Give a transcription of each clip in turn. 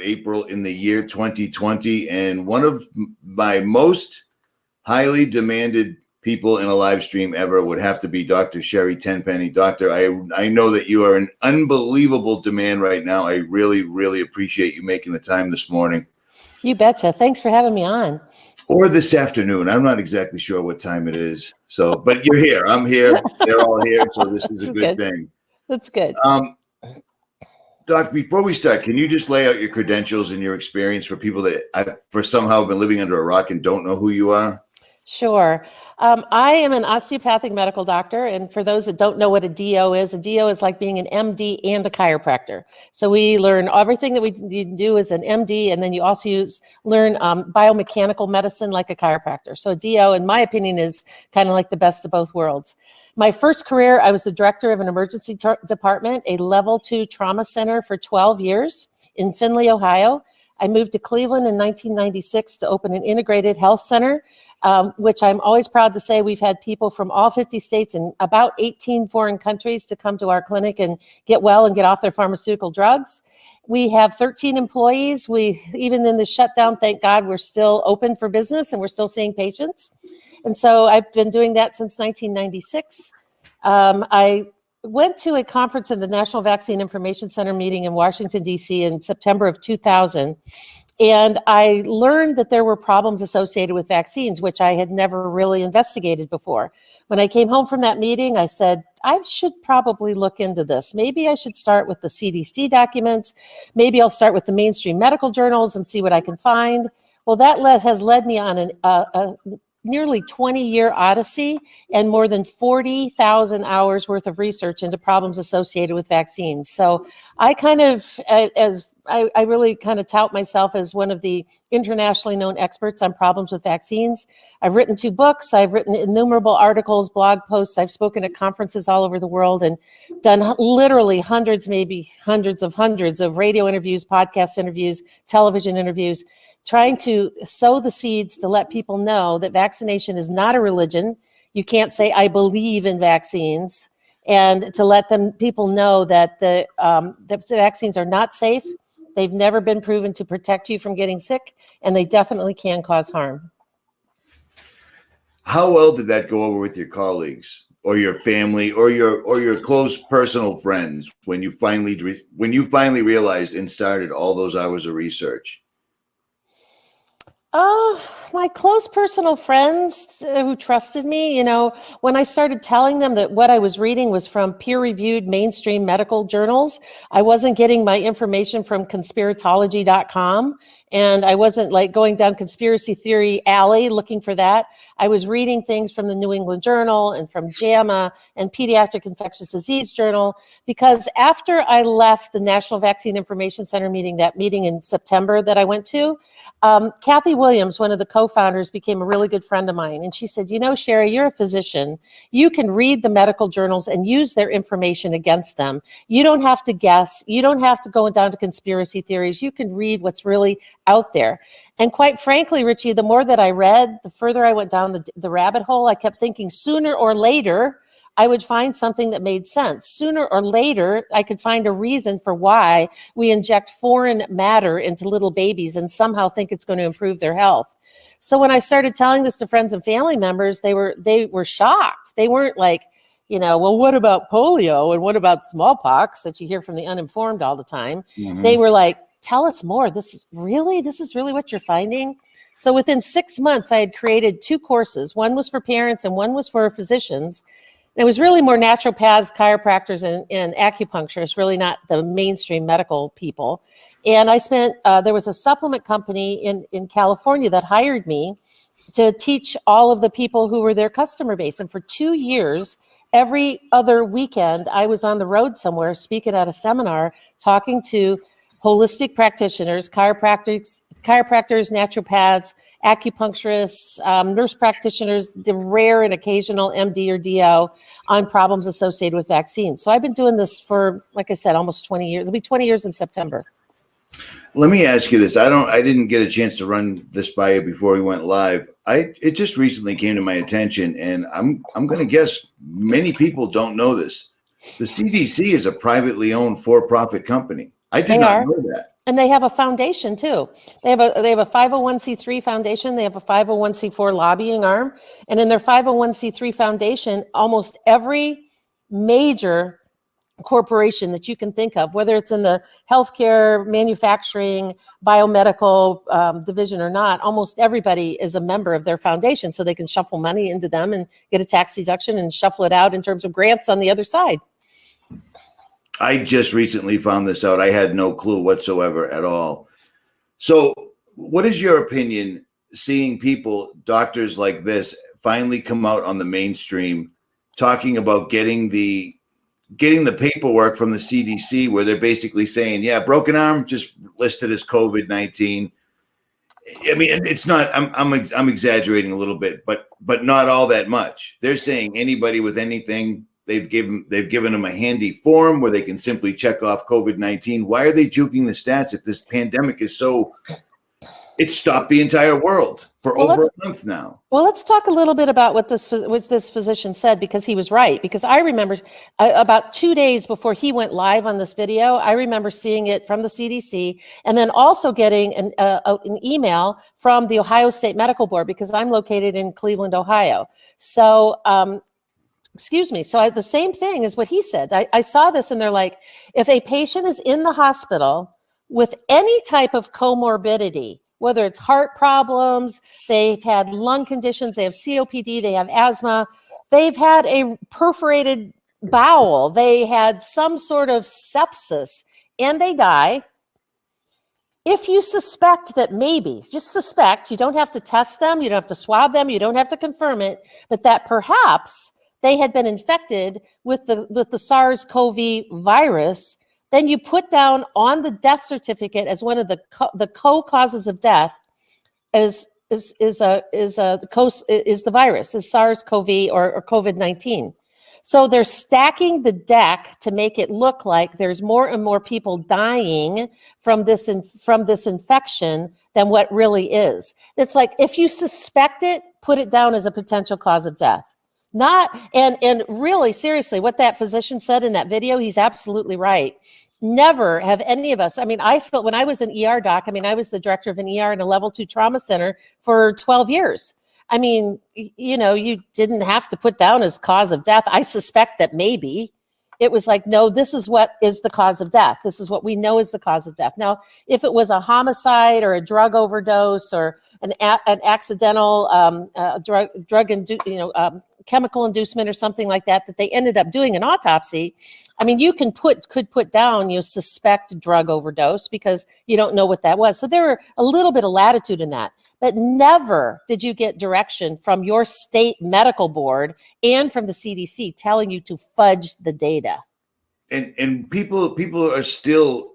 April in the year 2020, and one of my most highly demanded people in a live stream ever would have to be Dr. Sherri Tenpenny. Doctor, I know that you are an unbelievable demand right now. I really, really appreciate you making the time this morning. You betcha. Thanks for having me on. Or this afternoon. I'm not exactly sure what time it is. So, but you're here. I'm here. They're all here. So this is a good thing. That's good. Doc, before we start, can you just lay out your credentials and your experience for people that for somehow been living under a rock and don't know who you are? Sure. I am an osteopathic medical doctor. And for those that don't know what a DO is like being an MD and a chiropractor. So we learn everything that we do as an MD, and then you also learn biomechanical medicine like a chiropractor. So a DO, in my opinion, is kind of like the best of both worlds. My first career, I was the director of an emergency department, a level 2 trauma center for 12 years in Findlay, Ohio. I moved to Cleveland in 1996 to open an integrated health center, which I'm always proud to say we've had people from all 50 states and about 18 foreign countries to come to our clinic and get well and get off their pharmaceutical drugs. We have 13 employees. Even in the shutdown, thank God, we're still open for business and we're still seeing patients. And so I've been doing that since 1996. I went to a conference in the National Vaccine Information Center meeting in Washington, D.C. in September of 2000. And I learned that there were problems associated with vaccines, which I had never really investigated before. When I came home from that meeting, I said, I should probably look into this. Maybe I should start with the CDC documents. Maybe I'll start with the mainstream medical journals and see what I can find. Well, that has led me on a nearly 20-year odyssey and more than 40,000 hours worth of research into problems associated with vaccines. So I really kind of tout myself as one of the internationally known experts on problems with vaccines. I've written 2 books. I've written innumerable articles, blog posts. I've spoken at conferences all over the world and done literally hundreds, maybe hundreds of radio interviews, podcast interviews, television interviews, trying to sow the seeds to let people know that vaccination is not a religion. You can't say, I believe in vaccines, and to let people know that the vaccines are not safe. They've never been proven to protect you from getting sick, and they definitely can cause harm. How well did that go over with your colleagues or your family or your close personal friends when you finally realized and started all those hours of research? My close personal friends who trusted me, when I started telling them that what I was reading was from peer-reviewed mainstream medical journals, I wasn't getting my information from conspiratology.com, and I wasn't like going down conspiracy theory alley looking for that. I was reading things from the New England Journal and from JAMA and Pediatric Infectious Disease Journal, because after I left the National Vaccine Information Center meeting, that meeting in September that I went to, Kathy Williams, one of the co-founders, became a really good friend of mine. And she said, Sherri, you're a physician. You can read the medical journals and use their information against them. You don't have to guess. You don't have to go down to conspiracy theories. You can read what's really out there. And quite frankly, Richie, the more that I read, the further I went down the rabbit hole. I kept thinking sooner or later, I would find something that made sense. Sooner or later, I could find a reason for why we inject foreign matter into little babies and somehow think it's going to improve their health. So when I started telling this to friends and family members, they were shocked. They weren't like, well, what about polio and what about smallpox that you hear from the uninformed all the time? Mm-hmm. They were like, tell us more. This is really what you're finding? So within 6 months, I had created 2 courses. One was for parents and one was for physicians. It was really more naturopaths, chiropractors, and acupuncturists, really not the mainstream medical people. And I there was a supplement company in California that hired me to teach all of the people who were their customer base. And for 2 years, every other weekend, I was on the road somewhere speaking at a seminar, talking to holistic practitioners, chiropractors, naturopaths, acupuncturists, nurse practitioners, the rare and occasional MD or DO on problems associated with vaccines. So I've been doing this for, like I said, almost 20 years. It'll be 20 years in September. Let me ask you this. I didn't get a chance to run this by you before we went live. It just recently came to my attention, and I'm going to guess many people don't know this. The CDC is a privately owned for-profit company. I did not know that. And they have a foundation too. They have a 501c3 foundation. They have a 501c4 lobbying arm. And in their 501c3 foundation, almost every major corporation that you can think of, whether it's in the healthcare, manufacturing, biomedical division or not, almost everybody is a member of their foundation, so they can shuffle money into them and get a tax deduction and shuffle it out in terms of grants on the other side. I just recently found this out. I had no clue whatsoever at all. So what is your opinion seeing people, doctors like this, finally come out on the mainstream talking about getting the paperwork from the CDC where they're basically saying, yeah, broken arm just listed as COVID-19. I mean, it's not, I'm exaggerating a little bit, but not all that much. They're saying anybody with anything, they've given them a handy form where they can simply check off COVID-19. Why are they juking the stats if this pandemic is so, it's stopped the entire world for over a month now? Well, let's talk a little bit about what this physician said, because he was right. Because I remember about 2 days before he went live on this video, I remember seeing it from the CDC, and then also getting an email from the Ohio State Medical Board, because I'm located in Cleveland, Ohio. So, excuse me. So the same thing is what he said. I saw this and they're like, if a patient is in the hospital with any type of comorbidity, whether it's heart problems, they've had lung conditions, they have COPD, they have asthma, they've had a perforated bowel, they had some sort of sepsis, and they die. If you suspect that maybe, just suspect, you don't have to test them, you don't have to swab them, you don't have to confirm it, but that perhaps they had been infected with the SARS-CoV virus, then you put down on the death certificate as one of the co-causes of death is the virus, is SARS-CoV or COVID-19. So they're stacking the deck to make it look like there's more and more people dying from this infection than what really is. It's like, if you suspect it, put it down as a potential cause of death. And really, seriously, what that physician said in that video, he's absolutely right. Never have any of us, I mean, I felt when I was an ER doc, I mean, I was the director of an ER in a level 2 trauma center for 12 years. I mean, you know, you didn't have to put down as cause of death. I suspect that maybe it was like, no, this is what is the cause of death. This is what we know is the cause of death. Now, if it was a homicide or a drug overdose or an accidental chemical inducement or something like that, that they ended up doing an autopsy, I mean, you could put down, you suspect drug overdose because you don't know what that was. So there were a little bit of latitude in that, but never did you get direction from your state medical board and from the CDC telling you to fudge the data. And people are still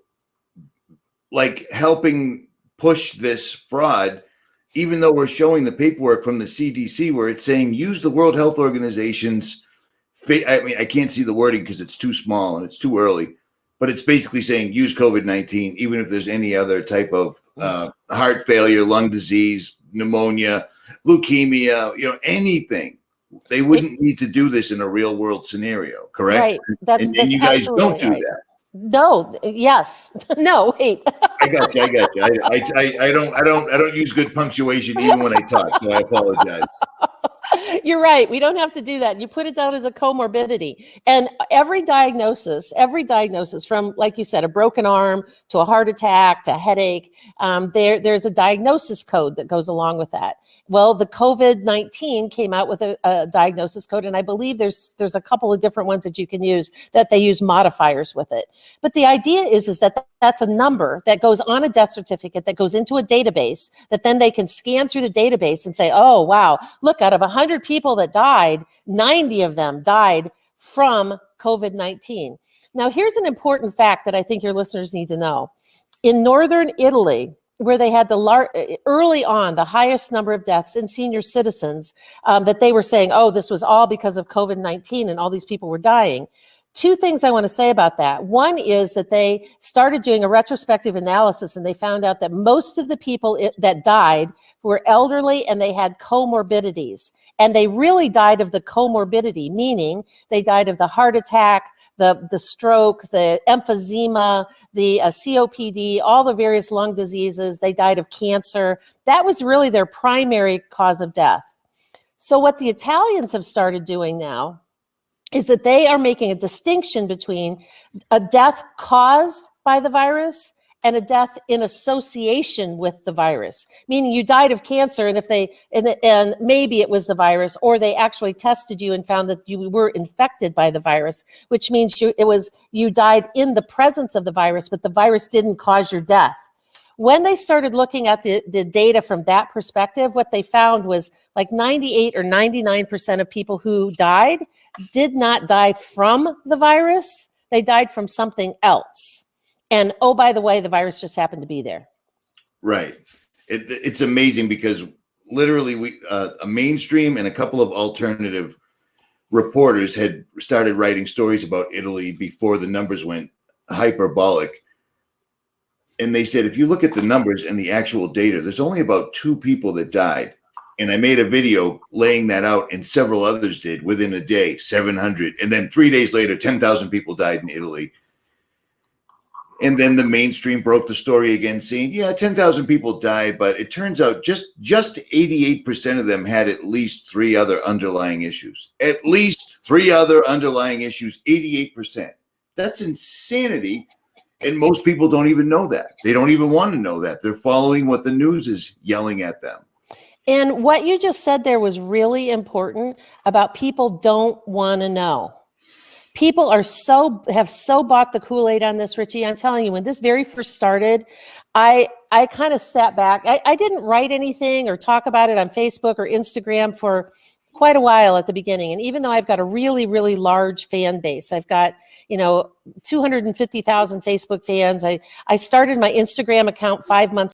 like helping push this fraud, even though we're showing the paperwork from the CDC where it's saying use the World Health Organization's, I mean, I can't see the wording because it's too small and it's too early, but it's basically saying use COVID-19, even if there's any other type of heart failure, lung disease, pneumonia, leukemia, you know, anything. They wouldn't need to do this in a real world scenario, correct? Right. And you guys don't do that. No, yes. No, wait. I got you. I don't use good punctuation even when I talk, so I apologize. You're right. We don't have to do that. You put it down as a comorbidity. And every diagnosis from, like you said, a broken arm to a heart attack to a headache, there's a diagnosis code that goes along with that. Well, the COVID-19 came out with a diagnosis code, and I believe there's a couple of different ones that you can use, that they use modifiers with it. But the idea is that that's a number that goes on a death certificate that goes into a database that then they can scan through the database and say, oh, wow, look, out of 100 people that died, 90 of them died from COVID-19. Now, here's an important fact that I think your listeners need to know. In northern Italy, where they had early on the highest number of deaths in senior citizens, that they were saying, oh, this was all because of COVID-19 and all these people were dying. Two things I want to say about that. One is that they started doing a retrospective analysis and they found out that most of the people that died were elderly and they had comorbidities. And they really died of the comorbidity, meaning they died of the heart attack, the stroke, the emphysema, the COPD, all the various lung diseases. They died of cancer. That was really their primary cause of death. So what the Italians have started doing now is that they are making a distinction between a death caused by the virus and a death in association with the virus, meaning you died of cancer, and if and maybe it was the virus, or they actually tested you and found that you were infected by the virus, which means you died in the presence of the virus, but the virus didn't cause your death. When they started looking at the data from that perspective, what they found was like 98 or 99% of people who died did not die from the virus. They died from something else. And oh, by the way, the virus just happened to be there. Right. It's amazing because literally a mainstream and a couple of alternative reporters had started writing stories about Italy before the numbers went hyperbolic. And they said, if you look at the numbers and the actual data, there's only about 2 people that died. And I made a video laying that out, and several others did within a day, 700. And then 3 days later, 10,000 people died in Italy. And then the mainstream broke the story again, saying, yeah, 10,000 people died, but it turns out just 88% of them had at least 3 other underlying issues. At least 3 other underlying issues, 88%. That's insanity. And most people don't even know that. They don't even want to know that. They're following what the news is yelling at them. And what you just said there was really important about people don't want to know. People have so bought the Kool-Aid on this, Richie. I'm telling you, when this very first started, I kind of sat back. I didn't write anything or talk about it on Facebook or Instagram for quite a while at the beginning. And even though I've got a really, really large fan base, I've got, 250,000 Facebook fans. I started my Instagram account 5 months